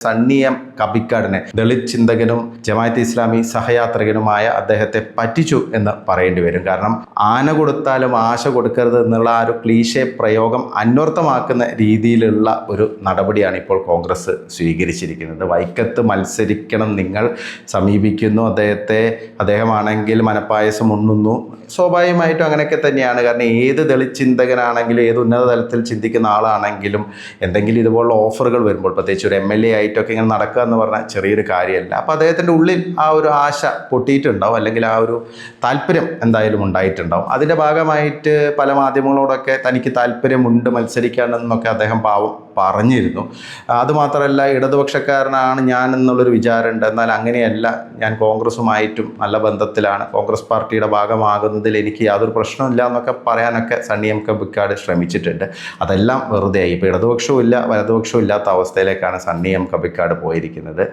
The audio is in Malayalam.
സണ്ണി എം കബിക്കാടിനെ ദളിത് ചിന്തകനും ജമാഅത്തെ ഇസ്ലാമി സഹയാത്രികനുമായ അദ്ദേഹത്തെ പറ്റിച്ചു എന്ന് പറയേണ്ടി വരും. കാരണം ആന കൊടുത്താലും ആശ കൊടുക്കരുത് എന്നുള്ള ആ ഒരു ക്ലീശേ പ്രയോഗം അന്വർത്ഥമാക്കുന്ന രീതിയിലുള്ള ഒരു നടപടിയാണ് ഇപ്പോൾ കോൺഗ്രസ് സ്വീകരിച്ചിരിക്കുന്നത്. വൈക്കത്ത് മത്സരിക്കണം നിങ്ങൾ സമീപിക്കുന്നു അദ്ദേഹമാണെങ്കിൽ മനപ്പായസം ഉണ്ണുന്നു. സ്വാഭാവികമായിട്ടും അങ്ങനെയൊക്കെ തന്നെയാണ്. കാരണം ഏത് ദളിത് ചിന്തകനാണെങ്കിലും ഏത് ഉന്നത തലത്തിൽ ചിന്തിക്കുന്ന ആളാണെങ്കിലും എന്തെങ്കിലും ഇതുപോലുള്ള ഓഫറുകൾ വരുമ്പോൾ, പ്രത്യേകിച്ച് ഒരു MLA ആയിട്ടൊക്കെ ഇങ്ങനെ നടക്കുക എന്ന് പറഞ്ഞാൽ ചെറിയൊരു കാര്യമല്ല. അപ്പോൾ അദ്ദേഹത്തിൻ്റെ ഉള്ളിൽ ആ ഒരു ആശ പൊട്ടിയിട്ടുണ്ടാവും, അല്ലെങ്കിൽ ആ ഒരു താല്പര്യം എന്തായാലും ഉണ്ടായിട്ടുണ്ടാവും. അതിൻ്റെ ഭാഗമായിട്ട് പല മാധ്യമങ്ങളോടൊക്കെ തനിക്ക് താല്പര്യമുണ്ട് മത്സരിക്കാനെന്നൊക്കെ അദ്ദേഹം പറഞ്ഞിരുന്നു. അതുമാത്രമല്ല, ഇടതുപക്ഷക്കാരനാണ് ഞാൻ എന്നുള്ളൊരു വിചാരമുണ്ട്, എന്നാൽ അങ്ങനെയല്ല, ഞാൻ കോൺഗ്രസുമായിട്ടും നല്ല ബന്ധത്തിലാണ്, കോൺഗ്രസ് പാർട്ടിയുടെ ഭാഗമാകുന്നതിൽ എനിക്ക് യാതൊരു പ്രശ്നമില്ല എന്നൊക്കെ പറയാനൊക്കെ സണ്ണി എം കബിക്കാട് ശ്രമിച്ചിട്ടുണ്ട്. അതെല്ലാം വെറുതെയായി. ഇപ്പോൾ ഇടതുപക്ഷവും ഇല്ല വലതുപക്ഷവും ഇല്ലാത്ത അവസ്ഥയിലേക്കാണ് സണ്ണി എം കബിക്കാട് പോയിരിക്കുന്നത്.